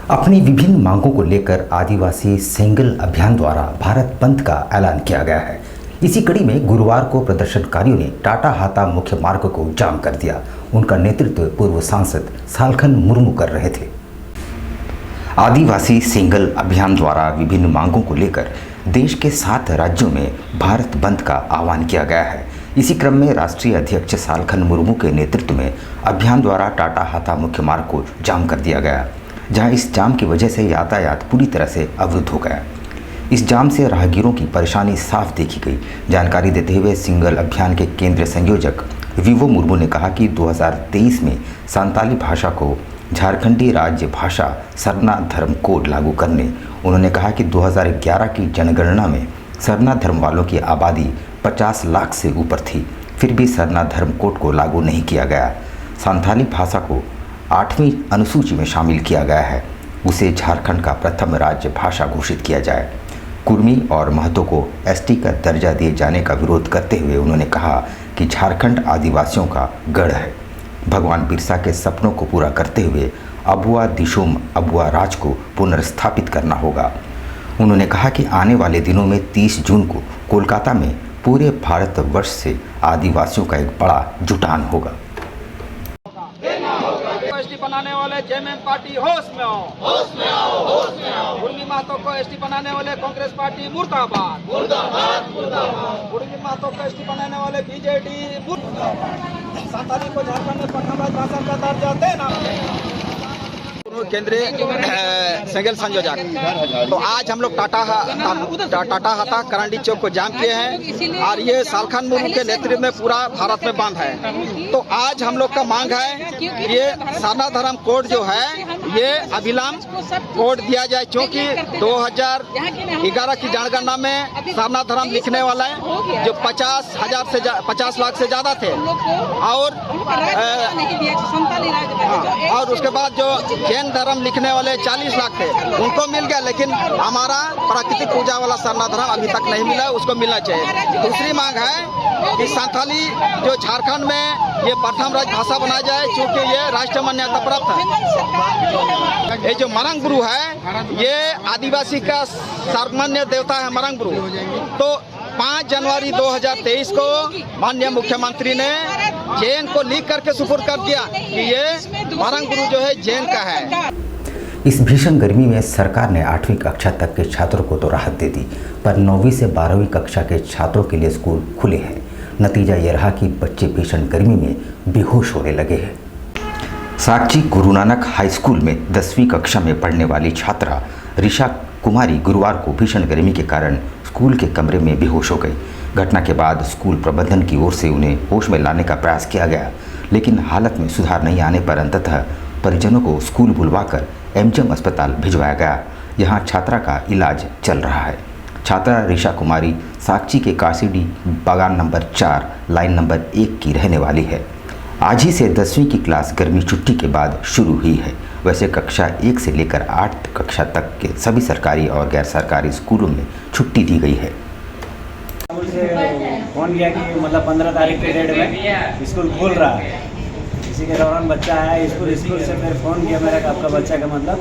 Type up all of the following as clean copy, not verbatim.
अपनी विभिन्न मांगों को लेकर आदिवासी सिंगल अभियान द्वारा भारत बंद का ऐलान किया गया है। इसी कड़ी में गुरुवार को प्रदर्शनकारियों ने टाटा हाता मुख्य मार्ग को जाम कर दिया। उनका नेतृत्व पूर्व सांसद सालखन मुर्मू कर रहे थे। आदिवासी सिंगल अभियान द्वारा विभिन्न मांगों को लेकर देश के 7 राज्यों में भारत बंद का आह्वान किया गया है। इसी क्रम में राष्ट्रीय अध्यक्ष सालखन मुर्मू के नेतृत्व में अभियान द्वारा टाटा हाता मुख्य मार्ग को जाम कर दिया गया, जहां इस जाम की वजह से यातायात पूरी तरह से अवरुद्ध हो गया। इस जाम से राहगीरों की परेशानी साफ देखी गई। जानकारी देते हुए सिंगल अभियान के केंद्रीय संयोजक वीवो मुर्मू ने कहा कि 2023 में संताली भाषा को झारखंडी राज्य भाषा सरना धर्म कोड लागू करने। उन्होंने कहा कि 2011 की जनगणना में सरना धर्म वालों की आबादी 50 लाख से ऊपर थी, फिर भी सरना धर्म कोड को लागू नहीं किया गया। संताली भाषा को 8वीं अनुसूची में शामिल किया गया है, उसे झारखंड का प्रथम राज्य भाषा घोषित किया जाए। कुर्मी और महतो को एसटी का दर्जा दिए जाने का विरोध करते हुए उन्होंने कहा कि झारखंड आदिवासियों का गढ़ है। भगवान बिरसा के सपनों को पूरा करते हुए अबुआ दिशोम अबुआ राज को पुनर्स्थापित करना होगा। उन्होंने कहा कि आने वाले दिनों में 30 जून को कोलकाता में पूरे भारतवर्ष से आदिवासियों का एक बड़ा जुटान होगा। एसटी बनाने वाले जेएमएम पार्टी होश में आओ, होश में आओ, होश में आओ। कुर्मी महतो को एसटी बनाने वाले कांग्रेस पार्टी मुर्दाबाद, मुर्दाबाद, मुर्दाबाद। कुर्मी महतो को एसटी बनाने वाले बीजेडी मुर्दाबाद। संताली को झारखंड में प्रथम राज्य भाषा का दर्जा देना। केंद्रीय सिंगल संयोजक, तो आज हम लोग टाटा हाता करंडी चौक को जाम किए हैं और ये सालखन मुर्मू के नेतृत्व में पूरा भारत में बंद है। तो आज हम लोग का मांग है ये सरना धर्म कोड जो है ये अभिलंब कोड दिया जाए, क्योंकि 2011 की जनगणना में सरना धर्म लिखने वाला है जो 50 लाख से ज्यादा थे और उसके बाद जो जैन धर्म लिखने वाले 40 लाख थे, उनको मिल गया, लेकिन हमारा प्राकृतिक पूजा वाला सरना धर्म अभी तक नहीं मिला, उसको मिलना चाहिए। दूसरी मांग है कि संताली जो झारखंड में ये प्रथम राज्य भाषा बनाया जाए, क्योंकि ये राष्ट्रीय मान्यता प्राप्त है। ये जो मरंग गुरु है ये आदिवासी का सर्वमान्य देवता है मरंग गुरु। तो 5 जनवरी 2023 को माननीय मुख्यमंत्री ने जैन को लिख करके सुपुर्द कर दिया कि ये मरंग गुरु जो है जैन का है। इस भीषण गर्मी में सरकार ने 8वीं कक्षा तक के छात्रों को तो राहत दे दी, पर 9वीं से 12वीं कक्षा के छात्रों के लिए स्कूल खुले हैं। नतीजा ये रहा कि बच्चे भीषण गर्मी में बेहोश होने लगे हैं। साक्षी गुरु नानक हाई स्कूल में 10वीं कक्षा में पढ़ने वाली छात्रा ऋषा कुमारी गुरुवार को भीषण गर्मी के कारण स्कूल के कमरे में बेहोश हो गई। घटना के बाद स्कूल प्रबंधन की ओर से उन्हें होश में लाने का प्रयास किया गया, लेकिन हालत में सुधार नहीं आने पर अंततः परिजनों को स्कूल बुलवाकर एमजीएम अस्पताल भिजवाया गया। यहाँ छात्रा का इलाज चल रहा है। छात्रा ऋषा कुमारी साक्षी के कासीडी बागान नंबर 4 लाइन नंबर 1 की रहने वाली है। आज ही से 10वीं की क्लास गर्मी छुट्टी के बाद शुरू हुई है। वैसे कक्षा 1 से लेकर 8 कक्षा तक के सभी सरकारी और गैर सरकारी स्कूलों में छुट्टी दी गई है। फोन किया कि मतलब 15 तारीख के डेट में स्कूल खोल रहा है। इसी के दौरान बच्चा आया स्कूल से फिर फ़ोन किया मेरा कि आपका बच्चा का मतलब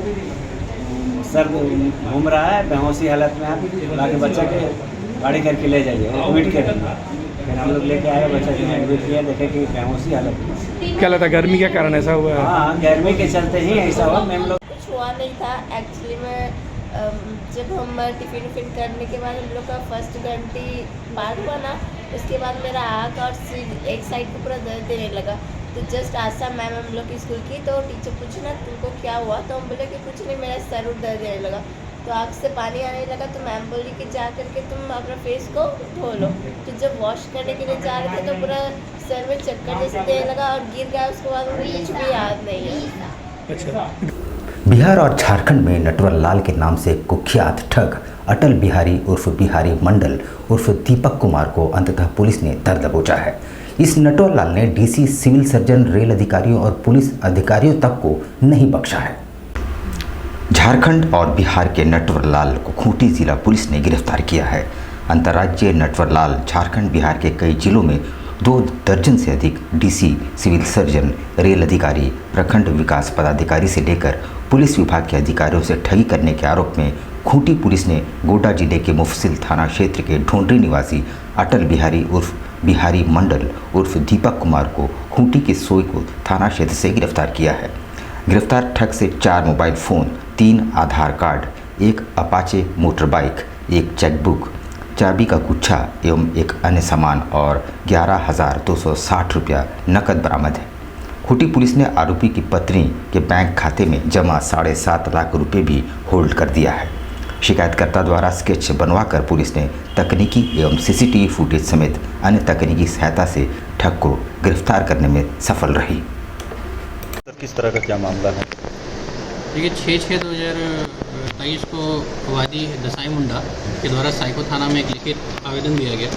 सर घूम रहा है, बेहोशी हालत में, आप बाकी बच्चे के गाड़ी करके ले जाइए, एडमिट कर दिया। फिर हम लोग लेके आए, बच्चा को एडमिट किया, देखे कि बेहोशी हालत में। क्या लगता है गर्मी के कारण ऐसा हुआ है? हाँ, गर्मी के चलते ही ऐसा हुआ। मैम लोग कुछ हुआ नहीं था एक्चुअली में। जब हम टिफिन करने के बाद हम लोग का फर्स्ट घंटी पार हुआ ना, उसके बाद मेरा आँख और एक साइड को पूरा दर्द देने लगा। तो जस्ट आशा मैम हम लोग की स्कूल की, तो टीचर पूछी ना तुमको क्या हुआ, तो हम बोले कि कुछ नहीं, मेरा सर दर्द देने लगा। तो आँख से पानी आने लगा, तो मैम बोली कि जा करके तुम अपना फेस को धो लो। तो जब वॉश करने के लिए जा रहे थे तो पूरा सर में चक्कर जैसे देने लगा और गिर गया। उसके बाद मुझे कुछ भी याद नहीं है। अच्छा। बिहार और झारखंड में नटवर लाल के नाम से कुख्यात ठग अटल बिहारी उर्फ बिहारी मंडल उर्फ दीपक कुमार को अंततः पुलिस ने दर दबोचा है। इस नटवर लाल ने डीसी, सिविल सर्जन, रेल अधिकारियों और पुलिस अधिकारियों तक को नहीं बख्शा है। झारखंड और बिहार के नटवर लाल को खूंटी जिला पुलिस ने गिरफ्तार किया है। अंतर्राज्यीय नटवर लाल झारखंड बिहार के कई जिलों में 2 दर्जन से अधिक डीसी, सिविल सर्जन, रेल अधिकारी, प्रखंड विकास पदाधिकारी से लेकर पुलिस विभाग के अधिकारियों से ठगी करने के आरोप में खूंटी पुलिस ने गोड्डा जिले के मुफस्सिल थाना क्षेत्र के ढोंडरी निवासी अटल बिहारी उर्फ बिहारी मंडल उर्फ दीपक कुमार को खूंटी के सोईको थाना क्षेत्र से गिरफ्तार किया है। गिरफ्तार ठग से 4 mobile phone, 3 Aadhaar card, 1 Apache motor bike, 1 chequebook, चाबी का गुच्छा एवं एक अन्य सामान और 11,260 रुपया नकद बरामद है। खूंटी पुलिस ने आरोपी की पत्नी के बैंक खाते में जमा 7.5 लाख रुपए भी होल्ड कर दिया है। शिकायतकर्ता द्वारा स्केच बनवाकर पुलिस ने तकनीकी एवं सीसीटीवी फुटेज समेत अन्य तकनीकी सहायता से ठग को गिरफ्तार करने में सफल रही। सर किस तरह का क्या मामला है? देखिए 6/6/2023 को वादी दसाई मुंडा के द्वारा साइको थाना में एक लिखित आवेदन दिया गया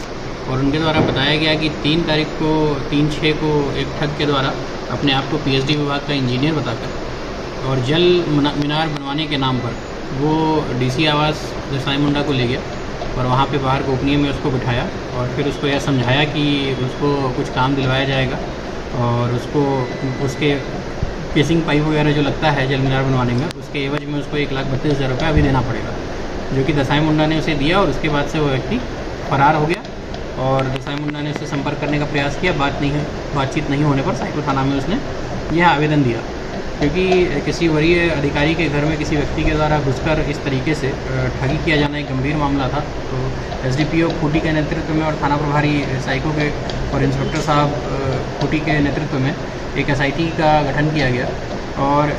और उनके द्वारा बताया गया कि 3 तारीख को 3/6 को एक ठग के द्वारा अपने आप को पीएचडी विभाग का इंजीनियर बताकर और जल मीनार बनवाने के नाम पर वो डीसी आवास दसाई मुंडा को ले गया और वहाँ पे बाहर गोपनीय में उसको बिठाया और फिर उसको यह समझाया कि उसको कुछ काम दिलवाया जाएगा और उसको उसके केसिंग पाइप वगैरह जो लगता है जल मीनार बनवाने में उसके एवज में उसको 1,32,000 रुपया अभी देना पड़ेगा, जो कि दसाई मुंडा ने उसे दिया और उसके बाद से वो व्यक्ति फरार हो गया और दसाई मुंडा ने उससे संपर्क करने का प्रयास किया। बातचीत नहीं होने पर साइको थाना में उसने यह आवेदन दिया, क्योंकि किसी वरीय अधिकारी के घर में किसी व्यक्ति के द्वारा घुसकर इस तरीके से ठगी किया जाना एक गंभीर मामला था। तो एसडीपीओ खूंटी के नेतृत्व में और थाना प्रभारी साइको के और इंस्पेक्टर साहब खूंटी के नेतृत्व में एक एसआईटी का गठन किया गया और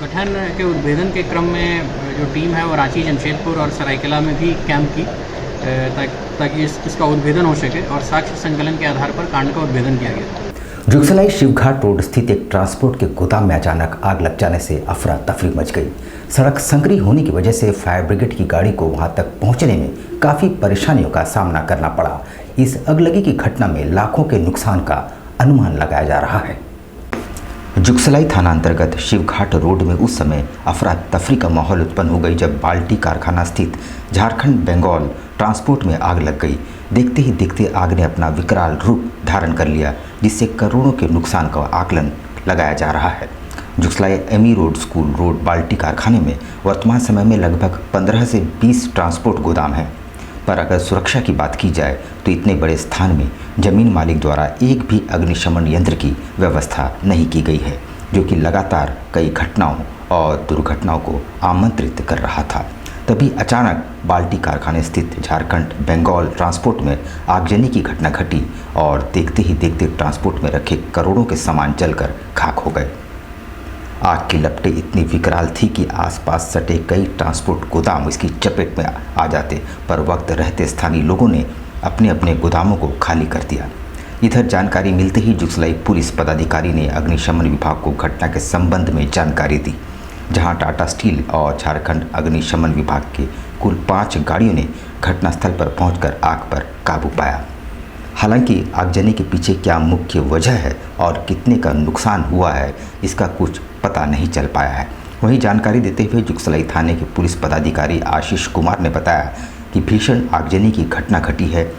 गठन के उद्भेदन के क्रम में जो टीम है वो रांची, जमशेदपुर और सरायकेला में भी कैंप की ताकि इसका उद्भेदन हो सके और साक्ष्य संकलन के आधार पर कांड का उद्भेदन किया गया। जुगसलाई शिवघाट रोड स्थित एक ट्रांसपोर्ट के गोदाम में अचानक आग लग जाने से अफरा तफरी मच गई। सड़क संकरी होने की वजह से फायर ब्रिगेड की गाड़ी को वहां तक पहुंचने में काफ़ी परेशानियों का सामना करना पड़ा। इस अगलगी की घटना में लाखों के नुकसान का अनुमान लगाया जा रहा है। जुगसलाई थाना अंतर्गत शिवघाट रोड में उस समय अफरा तफरी का माहौल उत्पन्न हो गई जब बाल्टी कारखाना स्थित झारखंड बंगाल ट्रांसपोर्ट में आग लग गई। देखते ही देखते आग ने अपना विकराल रूप धारण कर लिया, जिससे करोड़ों के नुकसान का आकलन लगाया जा रहा है। जुगसलाई एमी रोड स्कूल रोड बाल्टी कारखाने में वर्तमान समय में लगभग 15 से 20 ट्रांसपोर्ट गोदाम हैं, पर अगर सुरक्षा की बात की जाए तो इतने बड़े स्थान में जमीन मालिक द्वारा एक भी अग्निशमन यंत्र की व्यवस्था नहीं की गई है, जो कि लगातार कई घटनाओं और दुर्घटनाओं को आमंत्रित कर रहा था। तभी अचानक बाल्टी कारखाने स्थित झारखंड बंगाल ट्रांसपोर्ट में आगजनी की घटना घटी और देखते ही देखते ट्रांसपोर्ट में रखे करोड़ों के सामान जलकर खाक हो गए। आग की लपटें इतनी विकराल थी कि आसपास सटे कई ट्रांसपोर्ट गोदाम इसकी चपेट में आ जाते, पर वक्त रहते स्थानीय लोगों ने अपने अपने गोदामों को खाली कर दिया। इधर जानकारी मिलते ही जुगसलाई पुलिस पदाधिकारी ने अग्निशमन विभाग को घटना के संबंध में जानकारी दी, जहां टाटा स्टील और झारखंड अग्निशमन विभाग के कुल 5 गाड़ियों ने घटनास्थल पर पहुंचकर आग पर काबू पाया। हालांकि आगजनी के पीछे क्या मुख्य वजह है और कितने का नुकसान हुआ है, इसका कुछ पता नहीं चल पाया है। वहीं जानकारी देते हुए जुगसलाई थाने के पुलिस पदाधिकारी आशीष कुमार ने बताया कि भीषण आगजनी की घटना घटी है,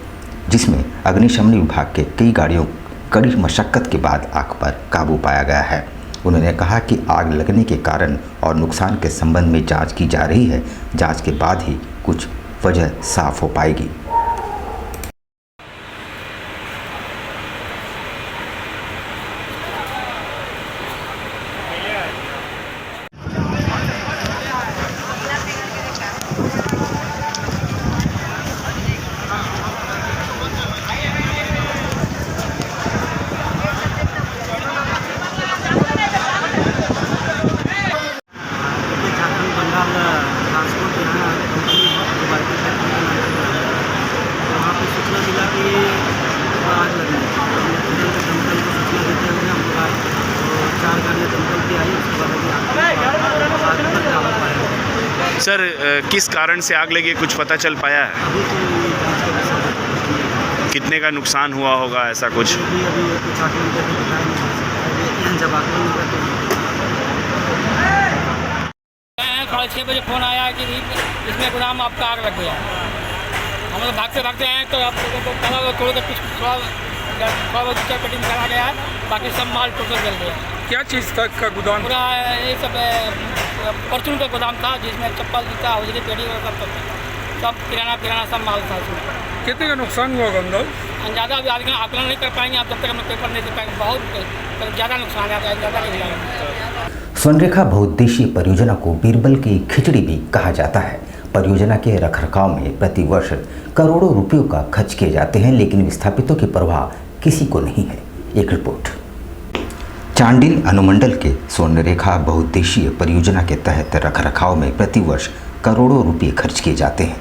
जिसमें अग्निशमन विभाग के कई गाड़ियों कड़ी मशक्कत के बाद आग पर काबू पाया गया है। उन्होंने कहा कि आग लगने के कारण और नुकसान के संबंध में जांच की जा रही है। जांच के बाद ही कुछ वजह साफ हो पाएगी। सर किस कारण से आग लगी कुछ पता चल पाया है? कितने का नुकसान हुआ होगा ऐसा कुछ? साढ़े 6 बजे फ़ोन आया कि इसमें गोदाम आपका आग लग गया। हम लोग भागते भागते आए तो आप लोगों को पता थोड़ा कुछ थोड़ा थोड़ा बहुत कीचड़ पेटी में चला गया है, बाकी सब माल टोटल जल गया। क्या चीज़ का गोदाम? पूरा ये सब परचून का गोदाम था, जिसमें चप्पल जूता हौजरी पेटी और सब किराना सब माल था उसमें। कितने का नुकसान हुआ अंदाज? ज़्यादा अभी आकलन नहीं कर पाएंगे आप जब तक हम लोग पेपर नहीं दे पाएंगे। बहुत ज़्यादा नुकसान है, ज़्यादा नहीं हुआ। स्वर्णरेखा बहुउद्देशीय परियोजना को बीरबल की खिचड़ी भी कहा जाता है। परियोजना के रखरखाव में प्रतिवर्ष करोड़ों रुपयों का खर्च किए जाते हैं, लेकिन विस्थापितों की परवाह किसी को नहीं है। एक रिपोर्ट। चांडिल अनुमंडल के स्वर्णरेखा बहुउद्देशीय परियोजना के तहत रखरखाव में प्रतिवर्ष करोड़ों रुपये खर्च किए जाते हैं।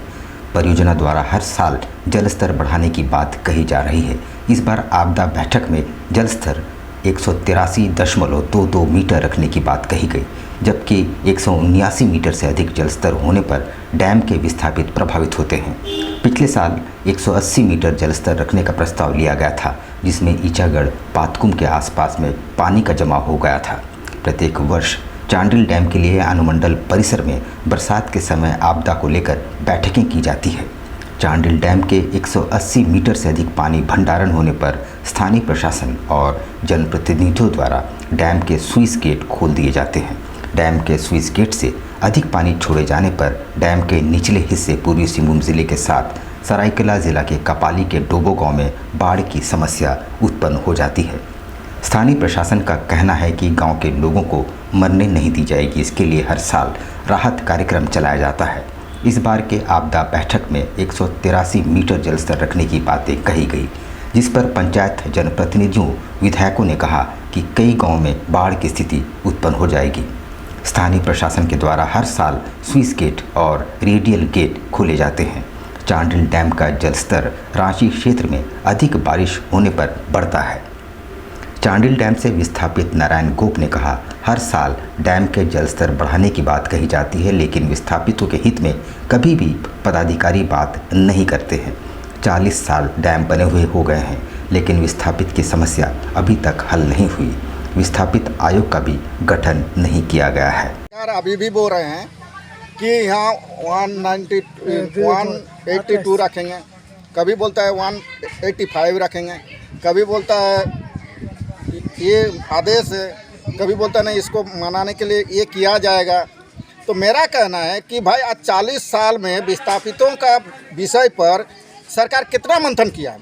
परियोजना द्वारा हर साल जलस्तर बढ़ाने की बात कही जा रही है। इस बार आपदा बैठक में जलस्तर 183.22 मीटर रखने की बात कही गई, जबकि 179 मीटर से अधिक जलस्तर होने पर डैम के विस्थापित प्रभावित होते हैं। पिछले साल 180 मीटर जलस्तर रखने का प्रस्ताव लिया गया था, जिसमें ईचागढ़ पातकुम के आसपास में पानी का जमाव हो गया था। प्रत्येक वर्ष चांडिल डैम के लिए अनुमंडल परिसर में बरसात के समय आपदा को लेकर बैठकें की जाती है। चांडिल डैम के 180 मीटर से अधिक पानी भंडारण होने पर स्थानीय प्रशासन और जनप्रतिनिधियों द्वारा डैम के स्विच गेट खोल दिए जाते हैं। डैम के स्विच गेट से अधिक पानी छोड़े जाने पर डैम के निचले हिस्से पूर्वी सिंहभूम जिले के साथ सरायकेला जिला के कपाली के डोबो गांव में बाढ़ की समस्या उत्पन्न हो जाती है। स्थानीय प्रशासन का कहना है कि गांव के लोगों को मरने नहीं दी जाएगी। इसके लिए हर साल राहत कार्यक्रम चलाया जाता है। इस बार के आपदा बैठक में 183 मीटर जलस्तर रखने की बातें कही गई, जिस पर पंचायत जनप्रतिनिधियों विधायकों ने कहा कि कई गांवों में बाढ़ की स्थिति उत्पन्न हो जाएगी। स्थानीय प्रशासन के द्वारा हर साल स्विच गेट और रेडियल गेट खोले जाते हैं। चांडिल डैम का जलस्तर रांची क्षेत्र में अधिक बारिश होने पर बढ़ता है। चांडिल डैम से विस्थापित नारायण गोप ने कहा, हर साल डैम के जलस्तर बढ़ाने की बात कही जाती है, लेकिन विस्थापितों के हित में कभी भी पदाधिकारी बात नहीं करते हैं। 40 साल डैम बने हुए हो गए हैं, लेकिन विस्थापित की समस्या अभी तक हल नहीं हुई। विस्थापित आयोग का भी गठन नहीं किया गया है। यार अभी भी बोल रहे हैं कि यहाँ 182 रखेंगे, कभी बोलता है 185 रखेंगे, कभी बोलता है ये आदेश है, कभी बोलता नहीं इसको मनाने के लिए ये किया जाएगा। तो मेरा कहना है कि भाई आज 40 साल में विस्थापितों का विषय पर सरकार कितना मंथन किया है।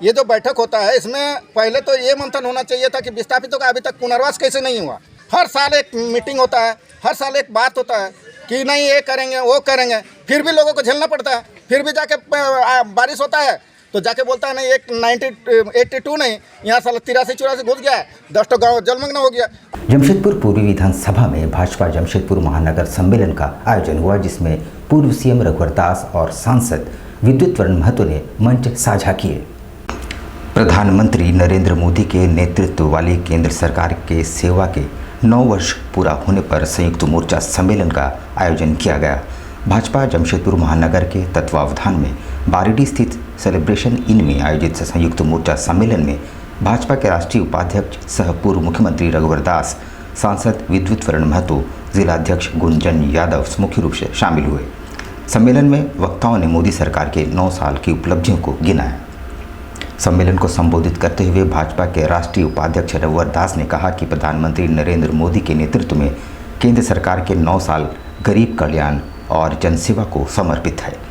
ये जो बैठक होता है इसमें पहले तो ये मंथन होना चाहिए था कि विस्थापितों का अभी तक पुनर्वास कैसे नहीं हुआ। हर साल एक मीटिंग होता है, हर साल एक बात होता है कि नहीं ये करेंगे वो करेंगे, फिर भी लोगों को झेलना पड़ता है। फिर भी जाके बारिश होता है तो जाके बोलता है नहीं एक 82 नहीं, यहाँ साल 83-84 घुस गया है, 10 तो गाँव जलमग्न हो गया। जमशेदपुर पूर्वी विधानसभा में भाजपा जमशेदपुर महानगर सम्मेलन का आयोजन हुआ, जिसमें पूर्व सीएम रघुवर दास और सांसद विद्युत वरण महतो ने मंच साझा किए। प्रधानमंत्री नरेंद्र मोदी के नेतृत्व वाली केंद्र सरकार के सेवा के 9 वर्ष पूरा होने पर संयुक्त मोर्चा सम्मेलन का आयोजन किया गया। भाजपा जमशेदपुर महानगर के तत्वावधान में बारीडी स्थित सेलिब्रेशन इन में आयोजित संयुक्त मोर्चा सम्मेलन में भाजपा के राष्ट्रीय उपाध्यक्ष सह पूर्व मुख्यमंत्री रघुवर दास, सांसद विद्युत वरण महतो, जिलाध्यक्ष गुंजन यादव मुख्य रूप से शामिल हुए। सम्मेलन में वक्ताओं ने मोदी सरकार के 9 साल की उपलब्धियों को गिनाया। सम्मेलन को संबोधित करते हुए भाजपा के राष्ट्रीय उपाध्यक्ष रघुवर दास ने कहा कि प्रधानमंत्री नरेंद्र मोदी के नेतृत्व में केंद्र सरकार के 9 साल गरीब कल्याण और जनसेवा को समर्पित है।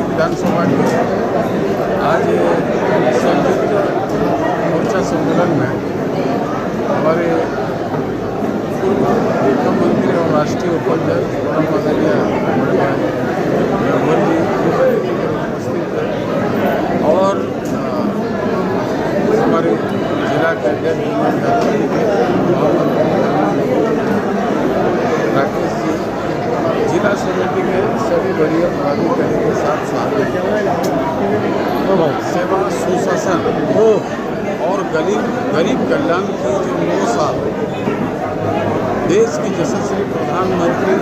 विधानसभा के आज संयुक्त मोर्चा सम्मेलन में हमारे पूर्व मुख्यमंत्री और राष्ट्रीय उपाध्यक्ष रघुवर जी उपस्थित है और हमारे जिला के राकेश जी, जिला समिति के सभी वरीय पदाधिकारी के साथ सेवा सुशासन और गरीब कल्याण की जो 9 साल देश के यशस्वी प्रधानमंत्री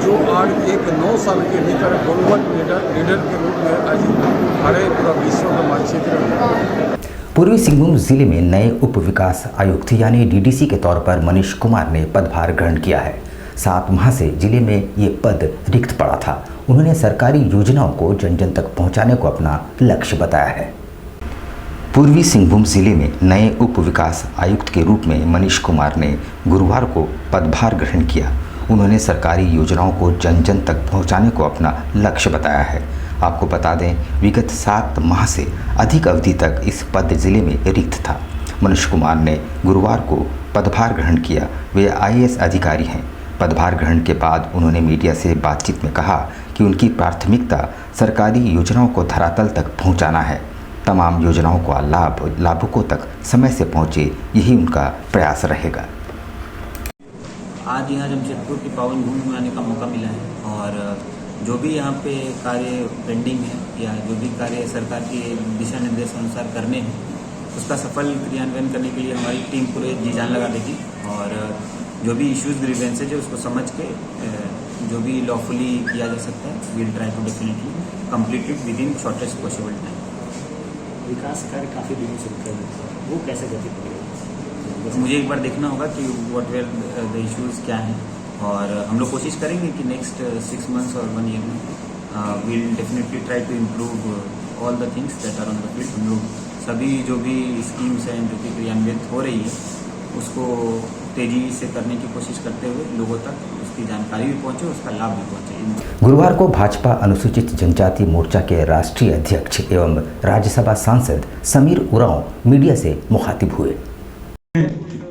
जो गाड़ एक 9 साल के भीतर ग्लोबल लीडर के रूप में आज हमारे पूरा विश्व का मानचित्र है। पूर्वी सिंहभूम जिले में नए उप विकास आयुक्त यानी डीडीसी के तौर पर मनीष कुमार ने पदभार ग्रहण किया है। 7 माह से जिले में ये पद रिक्त पड़ा था। उन्होंने सरकारी योजनाओं को जन जन तक पहुंचाने को अपना लक्ष्य बताया है। पूर्वी सिंहभूम जिले में नए उप विकास आयुक्त के रूप में मनीष कुमार ने गुरुवार को पदभार ग्रहण किया। उन्होंने सरकारी योजनाओं को जन जन तक पहुंचाने को अपना लक्ष्य बताया है। आपको बता दें, विगत 7 माह से अधिक अवधि तक इस पद जिले में रिक्त था। मनीष कुमार ने गुरुवार को पदभार ग्रहण किया। वे IAS अधिकारी हैं। पदभार ग्रहण के बाद उन्होंने मीडिया से बातचीत में कहा कि उनकी प्राथमिकता सरकारी योजनाओं को धरातल तक पहुंचाना है। तमाम योजनाओं का लाभुकों तक समय से पहुंचे, यही उनका प्रयास रहेगा। आज यहाँ जमशेदपुर की पावन भूमि में आने का मौका मिला है और जो भी यहाँ पे कार्य पेंडिंग है या जो भी कार्य सरकार के दिशा निर्देश अनुसार करने हैं, उसका सफल क्रियान्वयन करने के लिए हमारी टीम पूरे जी जान लगा देगी और जो भी इश्यूज ग्रीवेंसेज है उसको समझ के जो भी लॉफुली किया जा सकता है, we'll try to definitely complete it within shortest possible time. विकास कार्य काफ़ी दिनों से रुके हुए थे, वो कैसे गति पकड़ेगा? मुझे एक बार देखना होगा कि व्हाट वेर द इश्यूज क्या हैं और हम लोग कोशिश करेंगे कि नेक्स्ट 6 months और 1 year में will definitely try to improve all the things that are on the field. हम लोग सभी जो भी स्कीम्स हैं जो कि क्रियान्वित हो रही है उसको तेजी से करने की कोशिश करते हुए लोगों तक उसकी जानकारी भी पहुंचे, उसका लाभ भी पहुंचे। गुरुवार को भाजपा अनुसूचित जनजाति मोर्चा के राष्ट्रीय अध्यक्ष एवं राज्यसभा सांसद समीर उरांव मीडिया से मुखातिब हुए।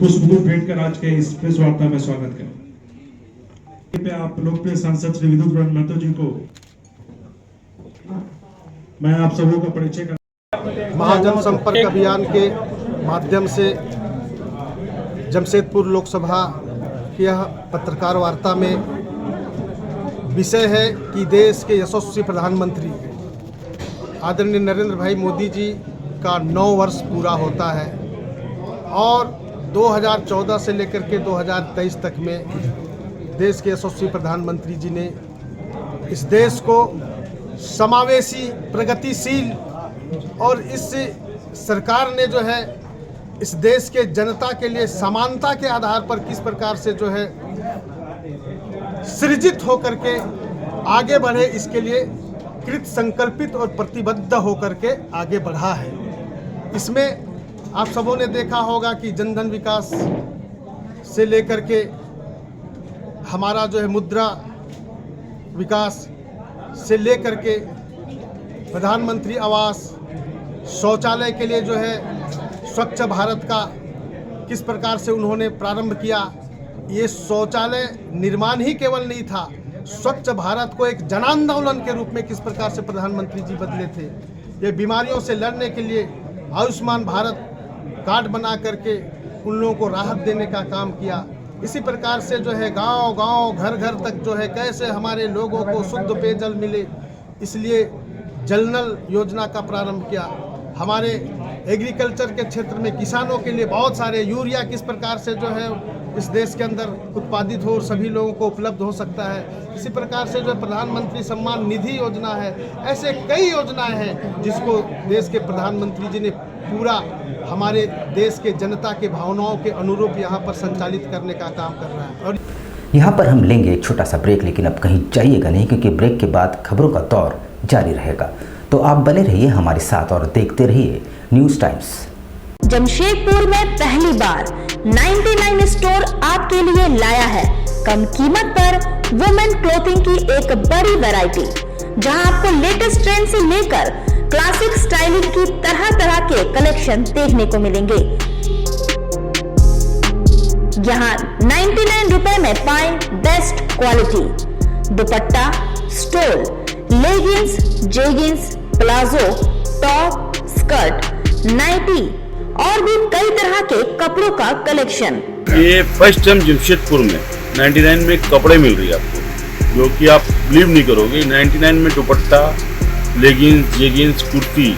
पुष्पगुच्छ भेंट कर आज के इस प्रेस वार्ता में स्वागत करें। आप लोकप्रिय सांसद श्री विद्युत महतो जी को मैं आप सबों का परिचय कर महाजन संपर्क अभियान के माध्यम से जमशेदपुर लोकसभा की यह पत्रकार वार्ता में विषय है कि देश के यशस्वी प्रधानमंत्री आदरणीय नरेंद्र भाई मोदी जी का 9 वर्ष पूरा होता है और 2014 से लेकर के 2023 तक में देश के यशस्वी प्रधानमंत्री जी ने इस देश को समावेशी, प्रगतिशील और इस सरकार ने जो है इस देश के जनता के लिए समानता के आधार पर किस प्रकार से जो है सृजित होकर के आगे बढ़े, इसके लिए कृत संकल्पित और प्रतिबद्ध होकर के आगे बढ़ा है। इसमें आप सबों ने देखा होगा कि जनधन विकास से लेकर के हमारा जो है मुद्रा विकास से लेकर के प्रधानमंत्री आवास, शौचालय के लिए जो है स्वच्छ भारत का किस प्रकार से उन्होंने प्रारंभ किया। ये शौचालय निर्माण ही केवल नहीं था, स्वच्छ भारत को एक जन आंदोलन के रूप में किस प्रकार से प्रधानमंत्री जी बदले थे। ये बीमारियों से लड़ने के लिए आयुष्मान भारत कार्ड बना करके उन लोगों को राहत देने का काम किया। इसी प्रकार से जो है गांव-गांव, घर-घर तक जो है कैसे हमारे लोगों को शुद्ध पेयजल मिले, इसलिए जल नल योजना का प्रारंभ किया। हमारे एग्रीकल्चर के क्षेत्र में किसानों के लिए बहुत सारे यूरिया किस प्रकार से जो है इस देश के अंदर उत्पादित हो और सभी लोगों को उपलब्ध हो सकता है। इसी प्रकार से जो प्रधानमंत्री सम्मान निधि योजना है, ऐसे कई योजनाएं हैं जिसको देश के प्रधानमंत्री जी ने पूरा हमारे देश के जनता के भावनाओं के अनुरूप यहाँ पर संचालित करने का काम कर रहा है। और यहाँ पर हम लेंगे एक छोटा सा ब्रेक, लेकिन अब कहीं जाइएगा नहीं क्योंकि ब्रेक के बाद खबरों का दौर जारी रहेगा। तो आप बने रहिए हमारे साथ और देखते रहिए न्यूज़ टाइम्स। जमशेदपुर में पहली बार 99 स्टोर आपके लिए लाया है कम कीमत पर वुमेन क्लोथिंग की एक बड़ी वैरायटी, जहां आपको लेटेस्ट ट्रेंड से लेकर क्लासिक स्टाइलिंग की तरह तरह के कलेक्शन देखने को मिलेंगे। यहाँ 99 रुपए में पाएं best quality dupatta, stole, leggings, jeggings, palazzo, top, skirt, nightie और भी कई तरह के कपड़ों का कलेक्शन। ये फर्स्ट टाइम जमशेदपुर में 99 में कपड़े मिल रही है आपको, जो कि आप बिलीव नहीं करोगे। 99 में दुपट्टा, लेगिंग्स, जेगिंग्स, कुर्ती,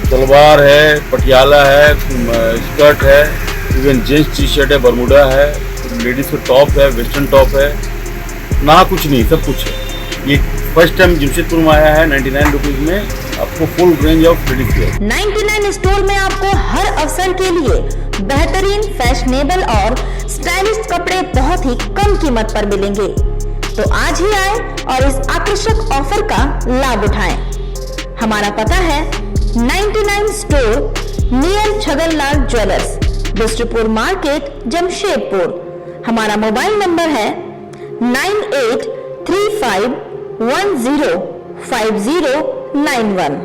सलवार है, पटियाला है, स्कर्ट है, इवन जेंट्स टी शर्ट है, बरमुडा है, लेडीज का टॉप है, वेस्टर्न टॉप है, ना कुछ नहीं, सब कुछ है। ये फर्स्ट टाइम जमशेदपुर में आया है 99 रुपीज में, आपको full range of ladies wear. 99 store में आपको हर अवसर के लिए बेहतरीन, फैशनेबल और स्टाइलिश कपड़े बहुत ही कम कीमत पर मिलेंगे। तो आज ही आए और इस आकर्षक ऑफर का लाभ उठाएं। हमारा पता है 99 store near Chhaganlal jewellers, Bistupur market, Jamshedpur. हमारा मोबाइल नंबर है 9835105091।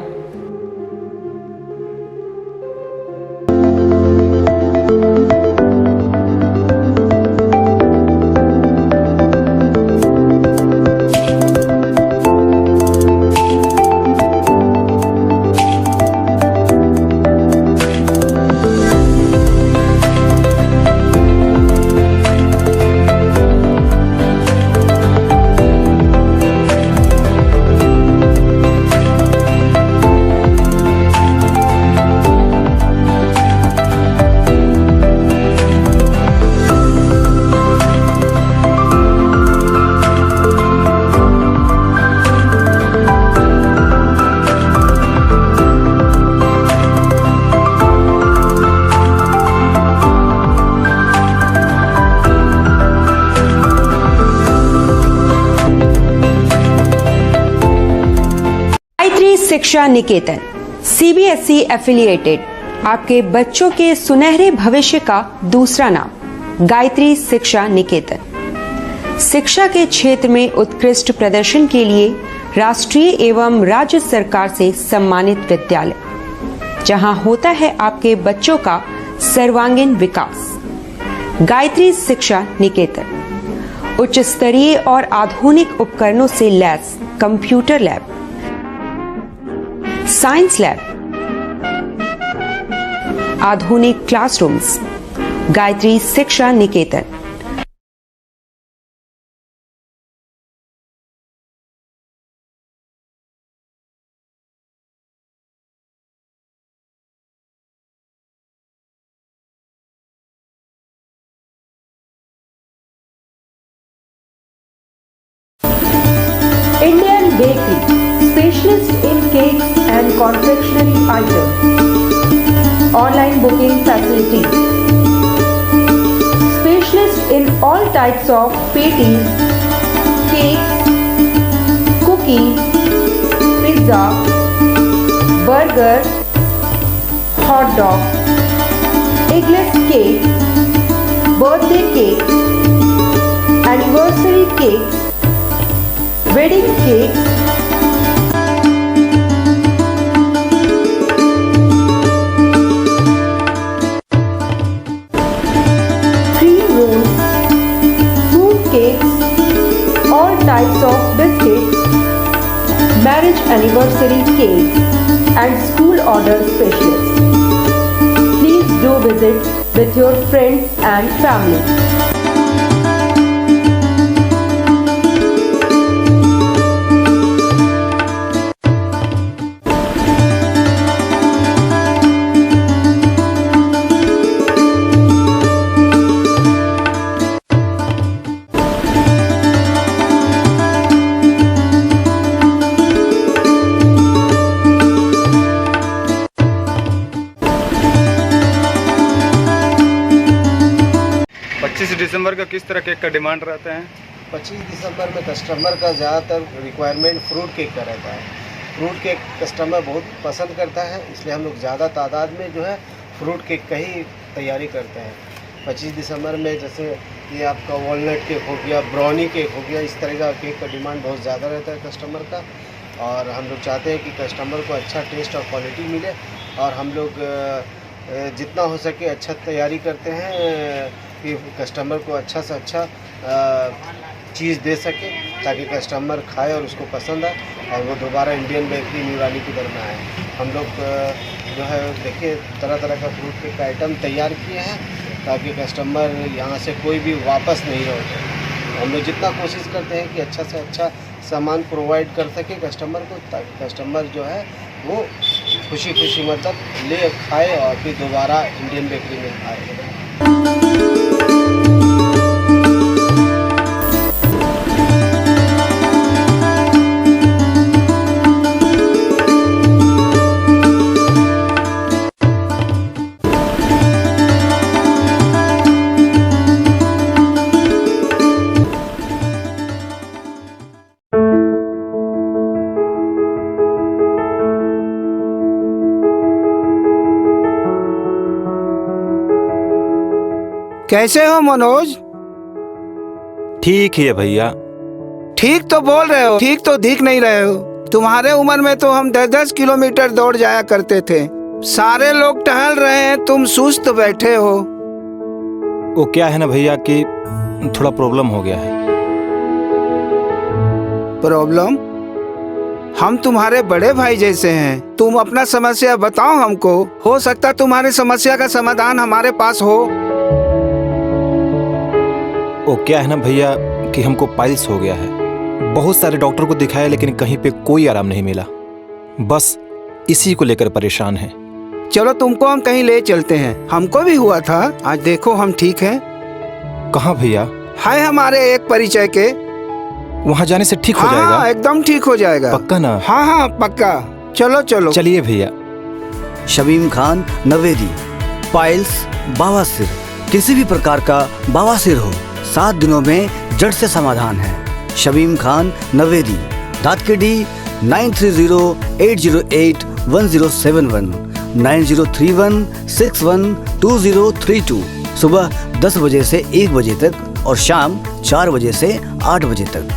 शिक्षा निकेतन CBSE एफिलिएटेड, आपके बच्चों के सुनहरे भविष्य का दूसरा नाम गायत्री शिक्षा निकेतन। शिक्षा के क्षेत्र में उत्कृष्ट प्रदर्शन के लिए राष्ट्रीय एवं राज्य सरकार से सम्मानित विद्यालय, जहां होता है आपके बच्चों का सर्वांगीण विकास। गायत्री शिक्षा निकेतन उच्च स्तरीय और आधुनिक उपकरणों से lace computer lab, science lab, आधुनिक क्लासरूम्स। गायत्री शिक्षा निकेतन। Indian Bakery, specialist in cakes and confectionery items. Online booking facilities. Specialist in all types of patties, cakes, cookies, pizza, burger, hot dog, eggless cake, birthday cake, anniversary cakes, wedding cakes, cream rolls, fruit cakes, all types of biscuits, marriage anniversary cakes and school order specialists. Please do visit with your friends and family. दिसंबर का किस तरह cake का demand रहता है? 25 दिसंबर में customer का ज़्यादातर requirement fruit cake का रहता है। फ्रूट केक कस्टमर बहुत पसंद करता है, इसलिए हम लोग ज़्यादा तादाद में जो है फ्रूट केक का ही तैयारी करते हैं। 25 दिसंबर में जैसे ये आपका वॉलनट केक हो गया, ब्राउनी केक हो गया, इस तरह का केक का डिमांड बहुत ज़्यादा रहता है कस्टमर का। और हम लोग चाहते हैं कि कस्टमर को अच्छा टेस्ट और क्वालिटी मिले, और हम लोग जितना हो सके अच्छा तैयारी करते हैं कि कस्टमर को अच्छा से अच्छा चीज़ दे सके, ताकि कस्टमर खाए और उसको पसंद आए और वो दोबारा इंडियन बेकरी न्यूरानी की तरफ में आए। हम लोग जो है देखिए तरह तरह का फ्रूट केक का आइटम तैयार किए हैं, ताकि कस्टमर यहाँ से कोई भी वापस नहीं लौटे। हम लोग जितना कोशिश करते हैं कि अच्छा से अच्छा सामान प्रोवाइड कर सके कस्टमर को, ताकि कस्टमर जो है वो खुशी खुशी मतलब ले खाए और फिर दोबारा इंडियन बेकरी में आए। कैसे हो मनोज? ठीक ही है भैया। ठीक तो बोल रहे हो, ठीक तो दिख नहीं रहे हो। तुम्हारे उम्र में तो हम 10-10 किलोमीटर दौड़ जाया करते थे। सारे लोग टहल रहे हैं, तुम सुस्त बैठे हो। वो क्या है ना भैया कि थोड़ा प्रॉब्लम हो गया है। प्रॉब्लम? हम तुम्हारे बड़े भाई जैसे हैं, तुम अपना समस्या बताओ हमको, हो सकता तुम्हारी समस्या का समाधान हमारे पास हो। वो क्या है ना भैया कि हमको पाइल्स हो गया है। बहुत सारे डॉक्टर को दिखाया लेकिन कहीं पे कोई आराम नहीं मिला। बस इसी को लेकर परेशान है। चलो तुमको हम कहीं ले चलते हैं, हमको भी हुआ था। आज देखो हम ठीक हैं। कहाँ भैया? है हमारे एक परिचय के। वहाँ जाने से ठीक हो जाएगा? हाँ, एकदम ठीक हो जाएगा। पक्का ना? हाँ हाँ पक्का। चलो चलो। चलिए भैया। शमीम खान नवेदी, पाइल्स, बवासीर, किसी भी प्रकार का बवासीर हो, 7 दिनों में जड़ से समाधान है। शमीम खान नवेदी, दातकेडी 9308081071, 9031612032, सुबह 10 बजे से 1 बजे तक और शाम 4 बजे से 8 बजे तक।